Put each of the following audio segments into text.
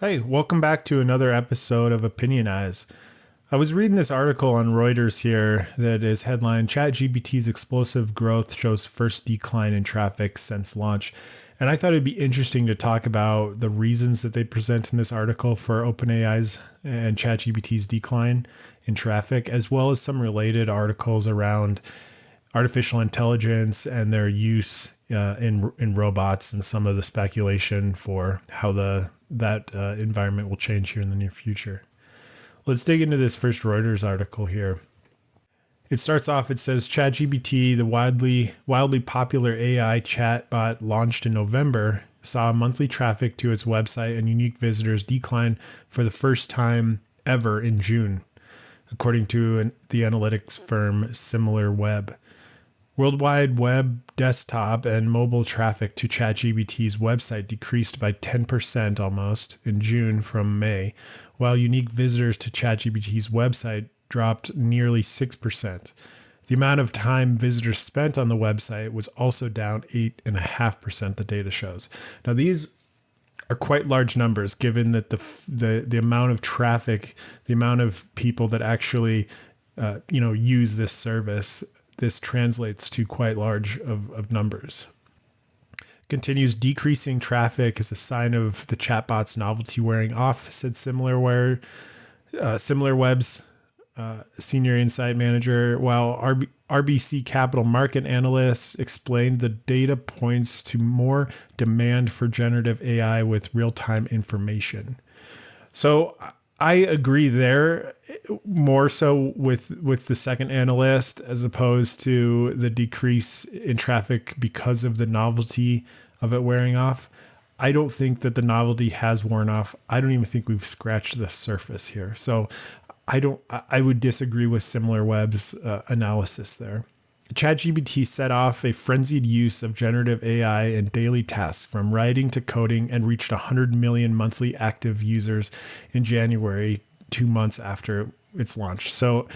Hey, welcome back to another episode of Opinionize. I was reading this article on Reuters here that is headlined ChatGPT's explosive growth shows first decline in traffic since launch. And I thought it'd be interesting to talk about the reasons that they present in this article for OpenAI's and ChatGPT's decline in traffic, as well as some related articles around artificial intelligence and their use in robots and some of the speculation for how that environment will change here in the near future. Let's dig into this first Reuters article here. It starts off, it says ChatGPT, the wildly popular AI chatbot launched in November, saw monthly traffic to its website and unique visitors decline for the first time ever in June, according to the analytics firm SimilarWeb. Worldwide web, desktop, and mobile traffic to ChatGPT's website decreased by 10% almost in June from May, while unique visitors to ChatGPT's website dropped nearly 6%. The amount of time visitors spent on the website was also down 8.5%, the data shows. Now, these are quite large numbers given that the amount of traffic, the amount of people that actually use this service. This translates to quite large of numbers. Continues decreasing traffic is a sign of the chatbot's novelty wearing off, said SimilarWeb's senior insight manager, while RBC Capital Market analysts explained the data points to more demand for generative AI with real-time information. So I agree there more so with the second analyst as opposed to the decrease in traffic because of the novelty of it wearing off. I don't think that the novelty has worn off. I don't even think we've scratched the surface here. So I would disagree with SimilarWeb's analysis there. ChatGPT set off a frenzied use of generative AI in daily tasks from writing to coding and reached 100 million monthly active users in January, 2 months after its launch. So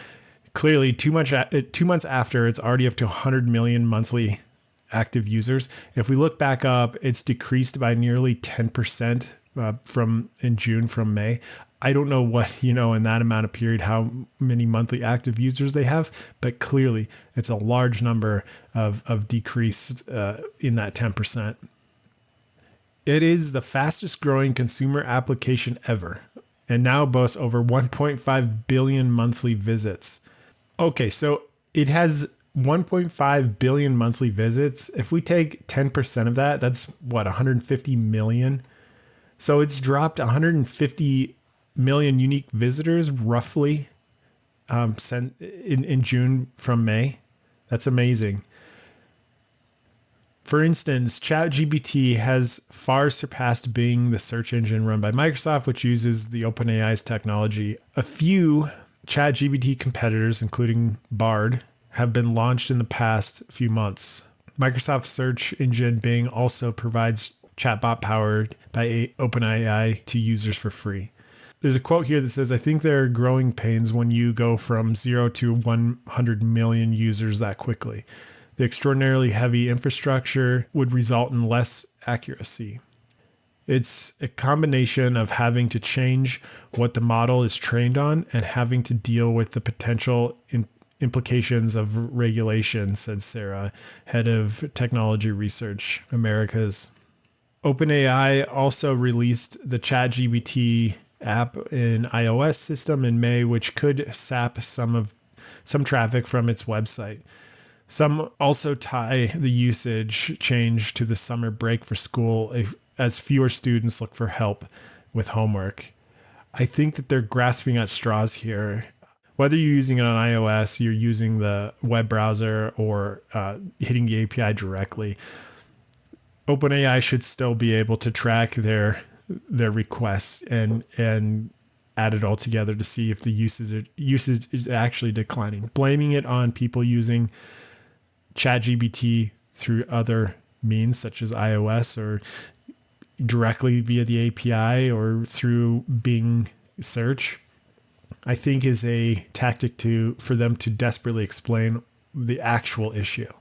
clearly 2 months after, it's already up to 100 million monthly active users. If we look back up, it's decreased by nearly 10% in June from May. I don't know what, in that amount of period, how many monthly active users they have, but clearly it's a large number of decrease in that 10%. It is the fastest growing consumer application ever and now boasts over 1.5 billion monthly visits. Okay, so it has 1.5 billion monthly visits. If we take 10% of that, that's what, 150 million? So it's dropped 150 million unique visitors roughly in June from May. That's amazing. For instance, ChatGPT has far surpassed Bing, the search engine run by Microsoft, which uses the OpenAI's technology. A few ChatGPT competitors, including Bard, have been launched in the past few months. Microsoft's search engine Bing also provides chatbot powered by OpenAI to users for free. There's a quote here that says, I think there are growing pains when you go from 0 to 100 million users that quickly. The extraordinarily heavy infrastructure would result in less accuracy. It's a combination of having to change what the model is trained on and having to deal with the potential implications of regulation, said Sarah, head of technology research, Americas. OpenAI also released the ChatGPT app in iOS system in May, which could sap some traffic from its website. Some also tie the usage change to the summer break for school as fewer students look for help with homework. I think that they're grasping at straws here. Whether you're using it on iOS, you're using the web browser, or hitting the API directly, OpenAI should still be able to track their requests and add it all together to see if the usage is actually declining. Blaming it on people using ChatGPT through other means such as iOS or directly via the API or through Bing search, I think is a tactic for them to desperately explain the actual issue.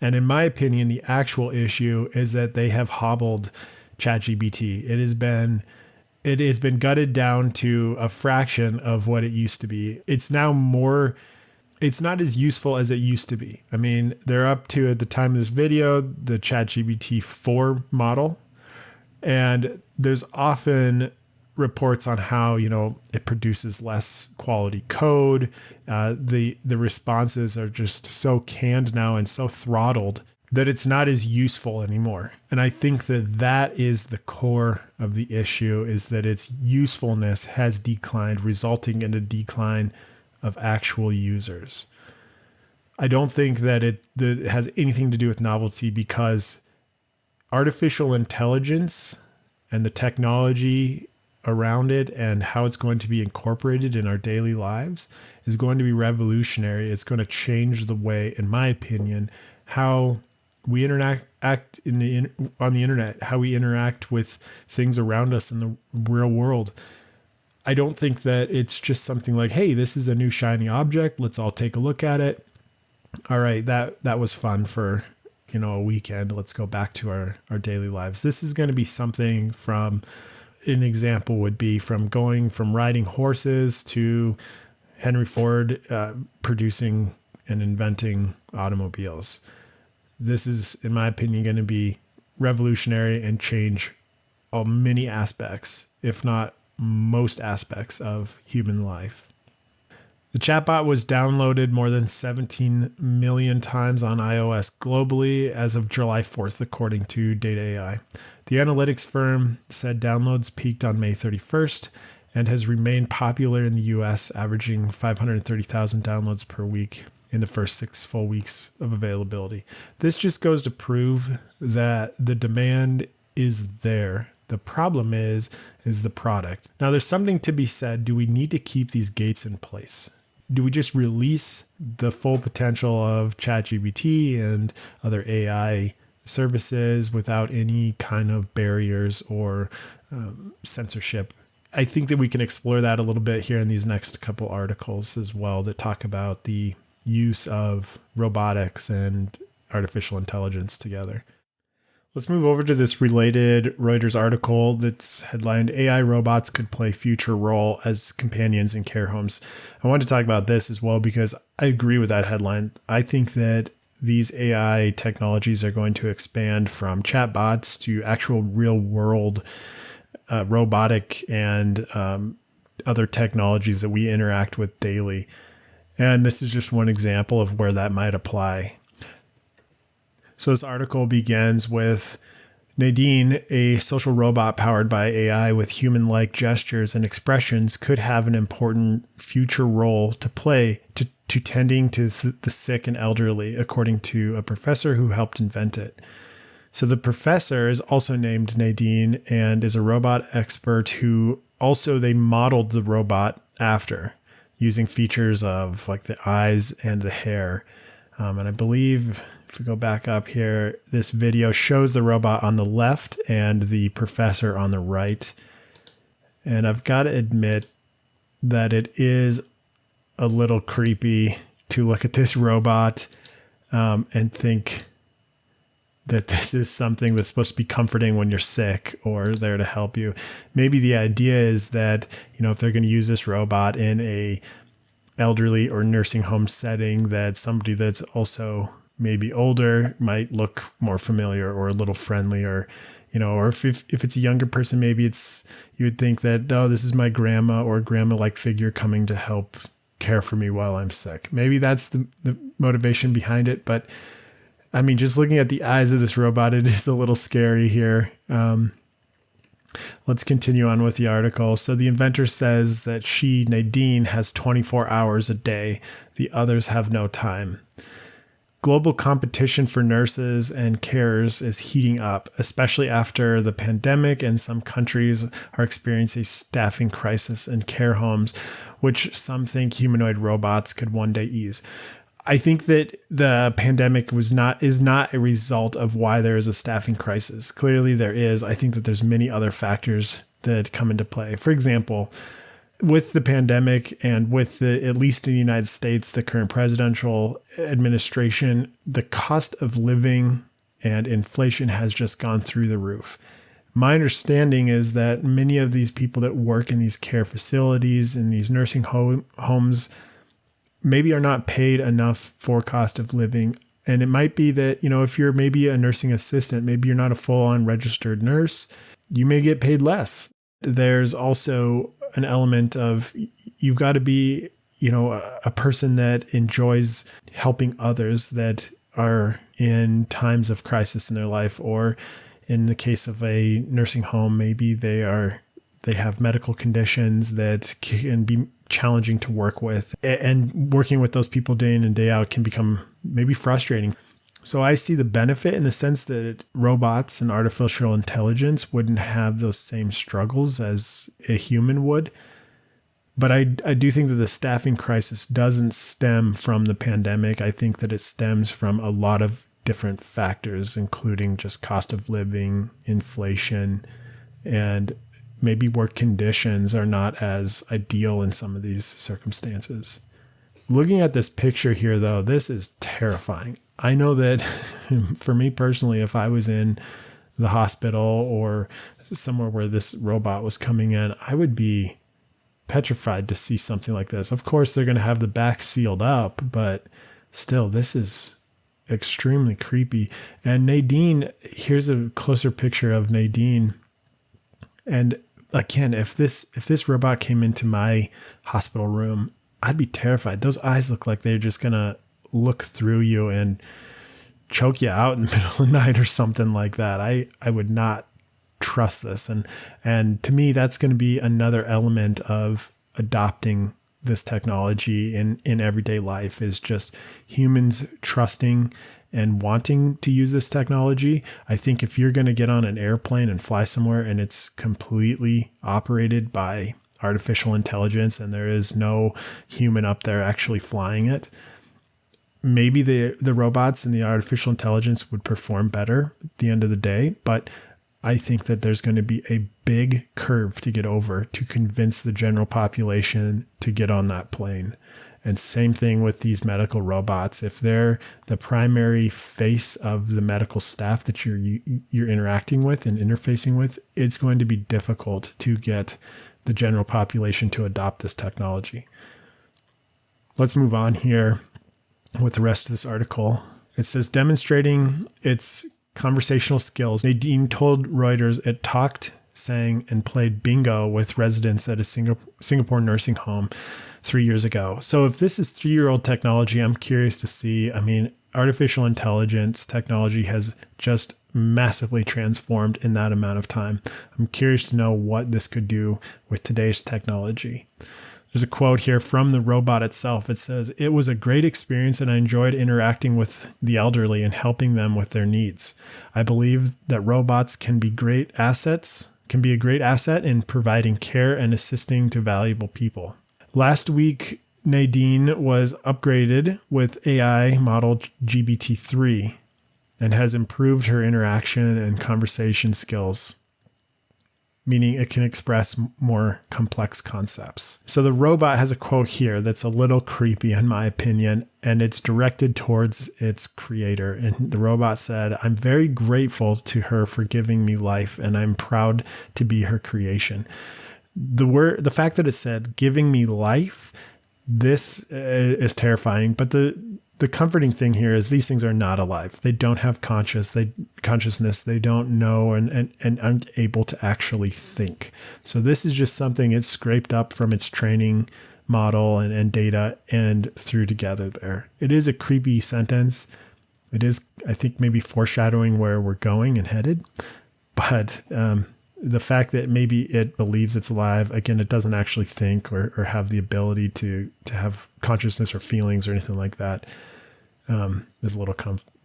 And in my opinion, the actual issue is that they have hobbled ChatGPT. It has been it has been gutted down to a fraction of what it used to be. It's not as useful as it used to be. I mean, they're up to, at the time of this video, the ChatGPT 4 model. And there's often reports on how, it produces less quality code. The responses are just so canned now and so throttled that it's not as useful anymore. And I think that is the core of the issue, is that its usefulness has declined, resulting in a decline of actual users. I don't think that it has anything to do with novelty, because artificial intelligence and the technology around it and how it's going to be incorporated in our daily lives is going to be revolutionary. It's going to change the way, in my opinion, how we act on the internet, how we interact with things around us in the real world. I don't think that it's just something like, hey, this is a new shiny object, let's all take a look at it. All right, that was fun for a weekend. Let's go back to our daily lives. This is going to be something from, an example would be from going from riding horses to Henry Ford producing and inventing automobiles. This is, in my opinion, going to be revolutionary and change many aspects, if not most aspects, of human life. The chatbot was downloaded more than 17 million times on iOS globally as of July 4th, according to Data AI. The analytics firm said downloads peaked on May 31st and has remained popular in the US, averaging 530,000 downloads per week in the first 6 full weeks of availability. This just goes to prove that the demand is there. The problem is the product. Now, there's something to be said. Do we need to keep these gates in place? Do we just release the full potential of ChatGPT and other AI services without any kind of barriers or censorship? I think that we can explore that a little bit here in these next couple articles as well, that talk about the use of robotics and artificial intelligence together. Let's move over to this related Reuters article that's headlined, AI robots could play future role as companions in care homes. I want to talk about this as well because I agree with that headline. I think that these AI technologies are going to expand from chatbots to actual real world robotic and other technologies that we interact with daily. And this is just one example of where that might apply. So this article begins with Nadine, a social robot powered by AI with human-like gestures and expressions, could have an important future role to play to tending to the sick and elderly, according to a professor who helped invent it. So the professor is also named Nadine and is a robot expert who also they modeled the robot after, using features of like the eyes and the hair. And I believe if we go back up here, this video shows the robot on the left and the professor on the right. And I've got to admit that it is a little creepy to look at this robot and think that this is something that's supposed to be comforting when you're sick or there to help you. Maybe the idea is that, if they're going to use this robot in a elderly or nursing home setting, that somebody that's also maybe older might look more familiar or a little friendlier, or if it's a younger person, maybe you would think that, oh, this is my grandma or grandma-like figure coming to help care for me while I'm sick. Maybe that's the motivation behind it. But I mean, just looking at the eyes of this robot, it is a little scary here. Let's continue on with the article. So the inventor says that she, Nadine, has 24 hours a day. The others have no time. Global competition for nurses and carers is heating up, especially after the pandemic, and some countries are experiencing a staffing crisis in care homes, which some think humanoid robots could one day ease. I think that the pandemic is not a result of why there is a staffing crisis. Clearly there is. I think that there's many other factors that come into play. For example, with the pandemic and with at least in the United States, the current presidential administration, the cost of living and inflation has just gone through the roof. My understanding is that many of these people that work in these care facilities, in these nursing homes, maybe are not paid enough for cost of living. And it might be that, if you're maybe a nursing assistant, maybe you're not a full-on registered nurse, you may get paid less. There's also an element of you've got to be, a person that enjoys helping others that are in times of crisis in their life, or in the case of a nursing home, maybe they have medical conditions that can be challenging to work with, and working with those people day in and day out can become maybe frustrating. So I see the benefit in the sense that robots and artificial intelligence wouldn't have those same struggles as a human would. But I do think that the staffing crisis doesn't stem from the pandemic. I think that it stems from a lot of different factors, including just cost of living, inflation, and maybe work conditions are not as ideal in some of these circumstances. Looking at this picture here, though, this is terrifying. I know that for me personally, if I was in the hospital or somewhere where this robot was coming in, I would be petrified to see something like this. Of course, they're going to have the back sealed up, but still, this is extremely creepy. And Nadine, here's a closer picture of Nadine. And again, if this robot came into my hospital room, I'd be terrified. Those eyes look like they're just going to look through you and choke you out in the middle of the night or something like that. I would not trust this. And to me, that's going to be another element of adopting this technology in everyday life, is just humans trusting and wanting to use this technology. I think if you're going to get on an airplane and fly somewhere and it's completely operated by artificial intelligence and there is no human up there actually flying it, maybe the robots and the artificial intelligence would perform better at the end of the day. But I think that there's going to be a big curve to get over to convince the general population to get on that plane. And same thing with these medical robots. If they're the primary face of the medical staff that you're interacting with and interfacing with, it's going to be difficult to get the general population to adopt this technology. Let's move on here with the rest of this article. It says, demonstrating its conversational skills, Nadine told Reuters it talked, sang, and played bingo with residents at a Singapore nursing home 3 years ago. So if this is 3-year-old technology, I'm curious to see. I mean, artificial intelligence technology has just massively transformed in that amount of time. I'm curious to know what this could do with today's technology. There's a quote here from the robot itself. It says, "It was a great experience and I enjoyed interacting with the elderly and helping them with their needs. I believe that robots can be a great asset in providing care and assisting to valuable people." Last week, Nadine was upgraded with AI model GPT-3 and has improved her interaction and conversation skills, meaning it can express more complex concepts. So the robot has a quote here that's a little creepy in my opinion, and it's directed towards its creator. And the robot said, "I'm very grateful to her for giving me life, and I'm proud to be her creation." The fact that it said "giving me life," this is terrifying. But the comforting thing here is these things are not alive. They don't have consciousness. They don't know and aren't able to actually think. So this is just something it's scraped up from its training model and data and threw together there. It is a creepy sentence. It is, I think, maybe foreshadowing where we're going and headed. But the fact that maybe it believes it's alive, again, it doesn't actually think or have the ability to have consciousness or feelings or anything like that, is a little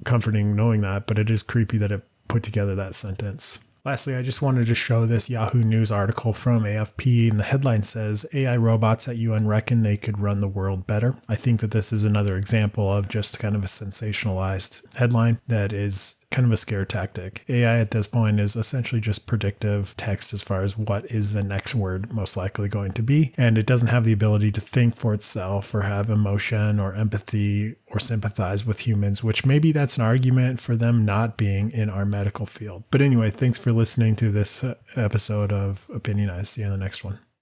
comforting knowing that, but it is creepy that it put together that sentence. Lastly, I just wanted to show this Yahoo News article from AFP, and the headline says, "AI robots at UN reckon they could run the world better." I think that this is another example of just kind of a sensationalized headline that is kind of a scare tactic. AI at this point is essentially just predictive text as far as what is the next word most likely going to be. And it doesn't have the ability to think for itself or have emotion or empathy or sympathize with humans, which maybe that's an argument for them not being in our medical field. But anyway, thanks for listening to this episode of Opinionize. See you in the next one.